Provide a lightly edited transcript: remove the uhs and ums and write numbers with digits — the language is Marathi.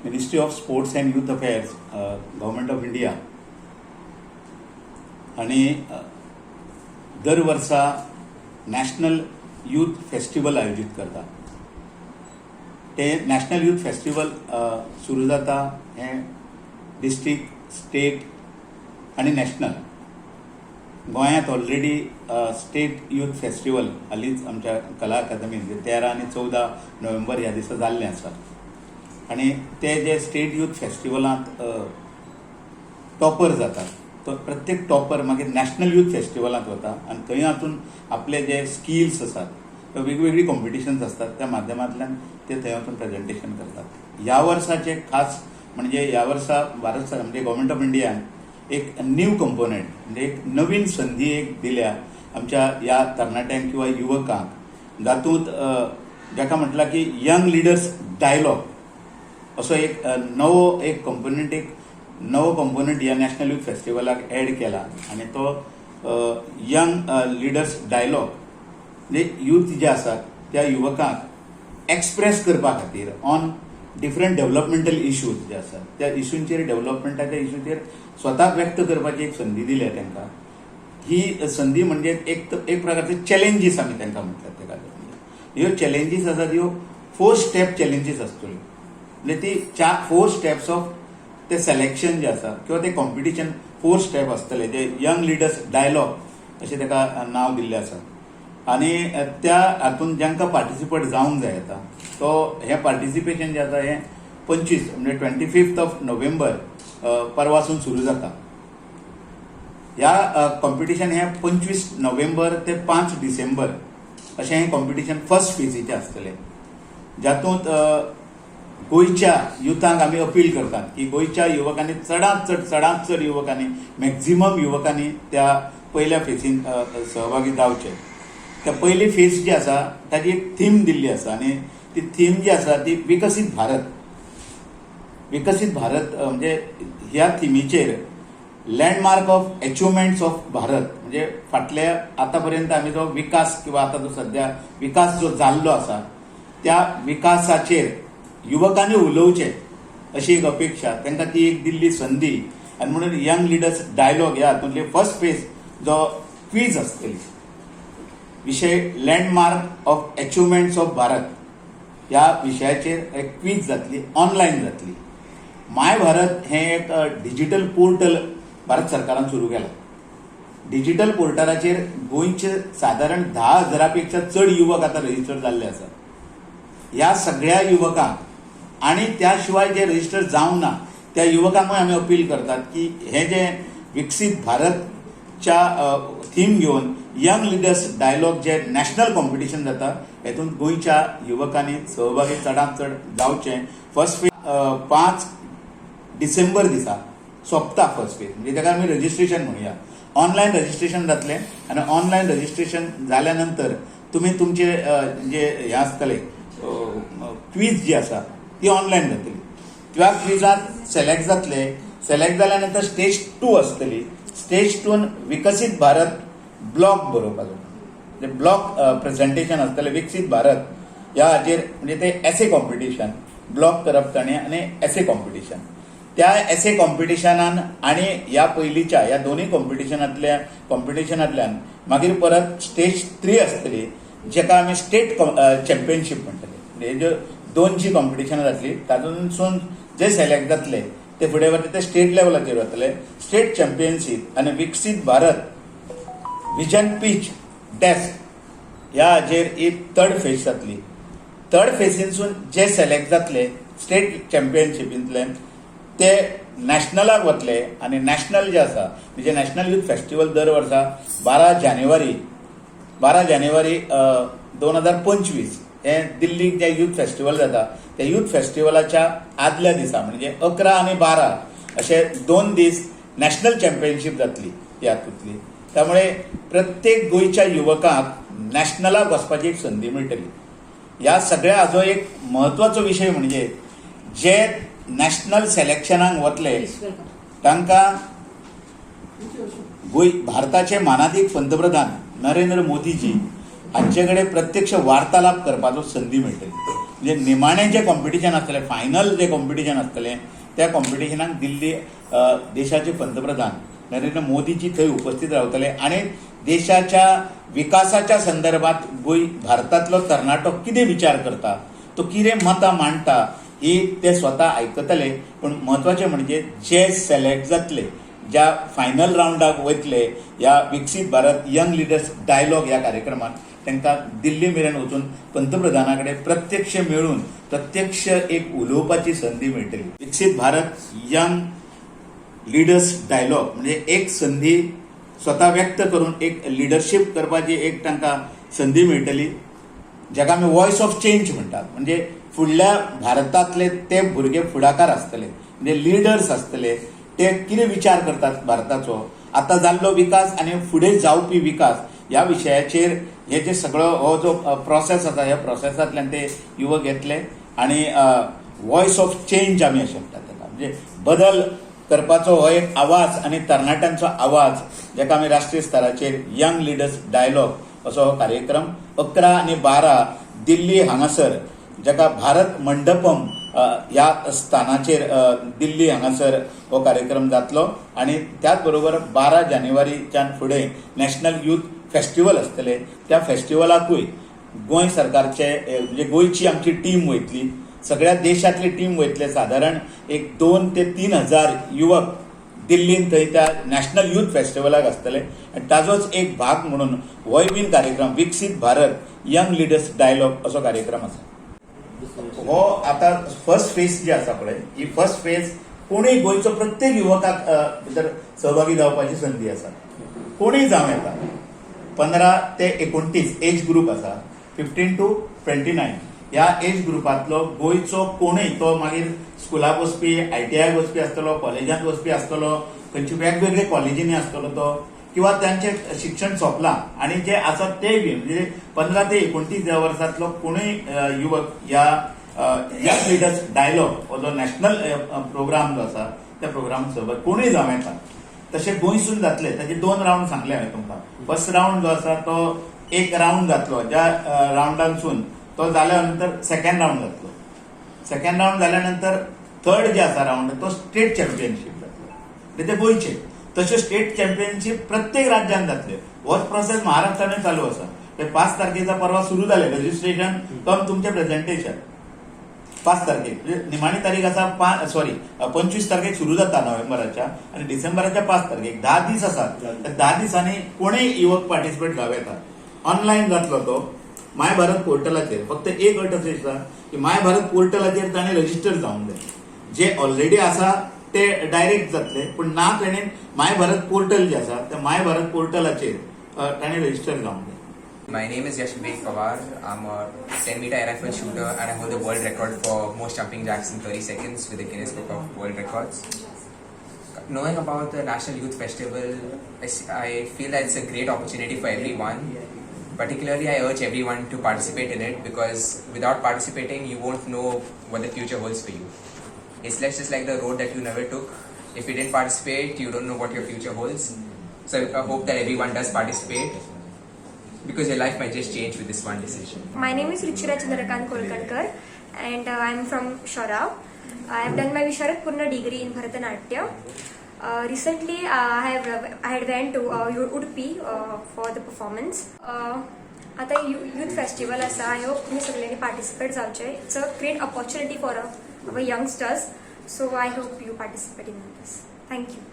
Ministry of sports and youth affairs, government of India आणि दर वर्सा नॅशनल यूथ फेस्टिवल आयोजित करता. ते नॅशनल यूथ फेस्टिवल सुरू जाता हे डिस्ट्रिक्ट, स्टेट आणि नॅशनल. गोंयांत ऑलरेडी स्टेट यूथ फेस्टिवल हालींच आमच्या कला अकादमीन 13 आणि 14 नोव्हेंबर ह्या दिसा जाल्लें आसा. आणि ते जे स्टेट यूथ फेस्टिवलांत टॉपर जातात, तो प्रत्येक टॉपर मागीर नॅशनल यूथ फेस्टिवलांत वता आणि थंय हातून आपले जे स्किल्स आसात, वेगवेगळी कॉम्पिटिशन्स असतात, त्या माध्यमांतल्यान ते थंय वचून प्रेझेंटेशन करतात. ह्या वर्साचे खास म्हणजे ह्या वर्सा भारत सरकार म्हणजे गव्हर्मेंट ऑफ इंडियान एक न्यू कंपोनंट म्हणजे एक नवीन संधी एक दिल्या आमच्या ह्या तरणाट्यांक किंवा युवकांक. जातूंत जाका म्हटलां की यंग लिडर्स डायलॉग असो एक नवो कंपोनंट ह्या नॅशनल यूथ फेस्टिवलाक एड केला. आणि तो यंग लिडर्स डायलॉग म्हणजे यूथ जे आसात त्या युवकांक एक्सप्रेस करपा खातीर ऑन डिफरंट डेव्हलपमेंटल इश्यूज जे आसात त्या इश्यूंचेर, डेव्हलपमेंटाच्या इश्यूचेर स्वताक व्यक्त करपाची एक संधी दिल्या तांकां. ही संधी म्हणजे एक प्रकारचे चॅलेंजीस आमी तांकां म्हणटात. तेका ह्यो चॅलेंजीस आसात ह्यो 4 स्टेप चॅलेंजीस आसतल्यो. म्हणजे ती 4 स्टेप्स ऑफ ते सिलेक्शन जे आसा किंवा ते कॉम्पिटिशन 4 स्टेप आसतले, जे यंग लिडर्स डायलॉग अशें ताका नांव दिल्लें आसा. आणि त्या हातून जांकां पार्टिसिपेट जावंक जाय आता तो हे पार्टिसिपेशन जे आसा हे 25 म्हणजे 25 नोव्हेंबर परवासून सुरू जाता. ह्या कॉम्पिटिशन हे 25 नोव्हेंबर ते 5 डिसेंबर अशें हे कॉम्पिटिशन फर्स्ट फेजीचे आसतलें. जातूंत गोंयच्या युथांक आमी अपील करतात की गोंयच्या युवकांनी चडांत चड युवकांनी, मॅक्झिमम युवकांनी त्या पयल्या फेजीन सहभागी जावचे. त्या पयली फेज जी आसा ताची एक थीम दिल्ली आसा आणि ती थीम जी आसा ती विकसीत भारत म्हणजे ह्या थिमीचेर landmark of achievements of Bharat म्हणजे फाटल्या आतापर्यंत आमी जो विकास किंवा आता जो सध्या विकास जो जाल्लो आसा त्या विकासाचेर युवकांनी उलोवचें अशी एक अपेक्षा तांकां ती एक दिल्ली संधी. आनी म्हणून यंग लिडर्स डायलॉग ह्या हातूंतली फर्स्ट फेज जो क्वीज आसतली, विषय landmark of achievements of Bharat ह्या विशयाचेर एक क्वीज जातली, ऑनलायन जातली. माय भारत हे एक डिजिटल पोर्टल भारत सरकारान सुरू केला. डिजिटल पोर्टलाचेर गोंयचे साधारण 10,000 पेक्षा चड युवक आता रजिस्टर जाल्ले आसा. ह्या सगळ्या युवकांक आणि त्या शिवाय जे रजिस्टर जावंक ना त्या युवकांकूय आमी अपील करतात की हे जे विकसीत भारतच्या थीम घेवन यंग लिडर्स डायलॉग जे नॅशनल कॉम्पिटिशन जाता हेतून गोंयच्या युवकांनी सहभागी चडांत चड जावचे. फर्स्ट फेज 5 डिसेंबर दिसा सोंपता फर्स्ट फेज, म्हणजे ताका आमी रजिस्ट्रेशन म्हणुया. ऑनलायन रजिस्ट्रेशन जातलें आणि ऑनलायन रजिस्ट्रेशन जाल्या नंतर तुमी तुमचे जे हे आसतले क्वीज जी आसा ती ऑनलायन जातली. त्या क्विजांत सिलेक्ट जातले. सिलेक्ट जाल्या नंतर स्टेज 2 आसतली. स्टेज 2 विकसीत भारत ब्लॉग बरोवपाचो म्हणजे ब्लॉग प्रेझेंटेशन आसतलें. विकसीत भारत ह्या हाचेर म्हणजे ते एसे कॉम्पिटिशन, ब्लॉग करप ताणें आणि एसे कॉम्पिटिशन. त्या एसे कॉम्पिटिशनान आणि ह्या पयलींच्या ह्या दोनूय कॉम्पिटिशनांतल्यान मागीर परत स्टेज 3 आसतली, जेका आमी स्टेट चॅम्पियनशीप म्हणटले. म्हणजे ज्यो 2 कॉम्पिटिशनां जातली तातूंतसून जे सिलेक्ट जातले ते फुडें वता ते स्टेट लेवलाचेर वतले. स्टेट चॅम्पियनशीप आणि विकसीत भारत विजन पीच डेस्क ह्या हाचेर एक 3rd फेज जातली. 3rd फेजीनसून जे सिलेक्ट जातले स्टेट चॅम्पियनशिपींतले ते नॅशनलाक वतले. आणि नॅशनल जे आसा म्हणजे नॅशनल यूथ फेस्टिवल दर वर्सा 12 जानेवारी 2025 हे दिल्लीक जे यूथ फेस्टिवल जाता त्या यूथ फेस्टिवलाच्या आदल्या दिसा म्हणजे 11 आणि 12 असे 2 दीस नॅशनल चॅम्पियनशीप जातली ह्यातूंतली. त्यामुळे प्रत्येक गोंयच्या युवकांक नॅशनलाक वचपाची एक संधी मेळटली. ह्या सगळ्या हाचो एक म्हत्वाचो विशय म्हणजे जे नॅशनल सिलेक्शनाक वतले तांकां भारताचे मानाधीक पंतप्रधान नरेंद्र मोदीजी हांचे कडेन प्रत्यक्ष वार्तालाप करपाचो संधी मेळटली. म्हणजे निमाणें जे कॉम्पिटिशन आसतलें, फायनल जे कॉम्पिटिशन आसतलें, त्या कॉम्पिटिशनाक दिल्ली देशाचे पंतप्रधान नरेंद्र मोदीजी थंय उपस्थित रावतले आनी देशाच्या विकासाच्या संदर्भात भारतातलो तरणाटो कितें विचार करता, तो कितें मतां मांडटा ही ते स्वता आयकतले. पूण म्हत्वाचें म्हणजे जे सिलेक्ट जातले, ज्या फायनल रावंडाक वयतले ह्या विकसीत भारत यंग लिडर्स डायलॉग ह्या कार्यक्रमात, तांकां दिल्ली मेरेन वचून पंतप्रधाना कडेन प्रत्यक्ष मेळून प्रत्यक्ष एक उलोवपाची संदी मेळटली. विकसीत भारत यंग लिडर्स डायलॉग म्हणजे एक संधी स्वता व्यक्त करून एक लिडरशीप करपाची एक तांकां संदी मेळटली, जाका आमी वॉयस ऑफ चेंज म्हणटात. म्हणजे फुडल्या भारतांतले ते भुरगे फुडाकार आसतले, म्हणजे लिडर्स आसतले, ते कितें विचार करतात भारताचो, आतां जाल्लो विकास आनी फुडें जावपी विकास ह्या विशयाचेर हे जे सगळो हो जो प्रोसेस आसा ह्या प्रोसेसांतल्यान ते युवक येतले आनी वॉयस ऑफ चेंज आमी अशें म्हणटात ताका, म्हणजे बदल करपाचो हो एक आवाज आनी तरणाट्यांचो आवाज, जाका आमी राष्ट्रीय स्तराचेर यंग लिडर्स डायलॉग असो हो कार्यक्रम 11 आनी 12 दिल्ली हांगासर, जाका भारत मंडपम ह्या स्थानाचेर दिल्ली हांगासर हो कार्यक्रम जातलो. आनी त्याच बरोबर 12 जानेवारीच्यान फुडें नॅशनल यूथ फेस्टिवल आसतले. त्या फेस्टिवलाकूय गोंय सरकारचे म्हणजे गोंयची आमची टीम वयतली, सगळ्या देशांतली टीम वयतले. सादारण एक 2 ते 3 हजार युवक दिल्लीन थंय त्या नॅशनल यूथ फेस्टिवलाक आसतले. आनी ताजोच एक भाग म्हणून होय बीन कार्यक्रम विकसीत भारत यंग लिडर्स डायलॉग असो कार्यक्रम आसा. हो आता फर्स्ट फेज जी आसा पळय, ही फर्स्ट फेज कोणूय गोंयचो प्रत्येक युवकाक भितर सहभागी जावपाची संदी आसा. कोणूय जावं येता. 15 ते 29 एज ग्रुप आसा, 15 to 29 ह्या एज ग्रुपांतलो गोंयचो कोणूय, तो मागीर स्कुलाक वचपी, ITI वचपी आसतलो, कॉलेजांत वचपी आसतलो, खंयच्या वेगवेगळे कॉलेजींनी आसतलो तो, किंवा तांचें शिक्षण सोंपलां आनी जे आसात ते बी म्हणजे 15 ते 29 ह्या वर्सांतलो कोणूय युवक ह्या यंग लिडर्स डायलॉग हो जो नॅशनल प्रोग्राम जो आसा त्या प्रोग्रामात सहभागी कोणूय जावं येता. तशें गोंयसून जातले. ताचे 2 रावंड सांगले हांवें तुमकां. फर्स्ट रावंड जो आसा तो एक रावंड जातलो, ज्या रावंडानसून तो जाल्या नंतर सेकंड रावंड जातलो. सेकंड रावंड जाल्या नंतर थर्ड जे आसा रावंड तो स्टेट चॅम्पियनशीप जातलो, म्हणजे ते गोंयचे. तशें स्टेट चॅम्पियनशीप प्रत्येक राज्यात जातले. होच प्रोसेस महाराष्ट्रानूय चालू आसा. ते 5 तारखेचा परवा सुरू जाले रजिस्ट्रेशन कम तुमचे प्रेझेंटेशन. 5 तारखेक म्हणजे निमाणी तारीख आसा 25 तारखेक सुरू जाता नोव्हेंबराच्या आनी डिसेंबराच्या 5 तारखेक 10 दीस आसात. त्या 10 दिसांनी कोणूय युवक पार्टिसिपेट जावं येता. ऑनलायन जातलो तो माय भारत पोर्टलाचेर. फक्त एक अट अशी आसा की माय भारत पोर्टलाचेर ताणें रजिस्टर जावंक जाय. जे ऑलरेडी आसा ते डायरेक्ट जातले, पण ना ताणें माय भारत पोर्टल जे आसा त्या माय भारत पोर्टलाचेर ताणें रजिस्टर जावंक जाय. My name is Yashvik Pawar. I'm a 10-meter air rifle shooter and I hold the world record for most jumping jacks in 30 seconds with the Guinness Book of World Records. Knowing about the National Youth Festival, I feel that it's a great opportunity for everyone. Particularly, I urge everyone to participate in it because without participating, you won't know what the future holds for you. It's just like the road that you never took. If you didn't participate, you don't know what your future holds. So I hope that everyone does participate, because your life might just change with this one decision. My name is Ruchira Chandrakant Kolkatkar and I am from Sharav. I have done my Visharat Purna degree in Bharatanatyam. Recently, I had went to Udupi for the performance. आता youth festival आसा. I hope तुम्ही सगळ्यांनी participate जावचे. It's a great opportunity for our youngsters. So I hope you participate in this. Thank you.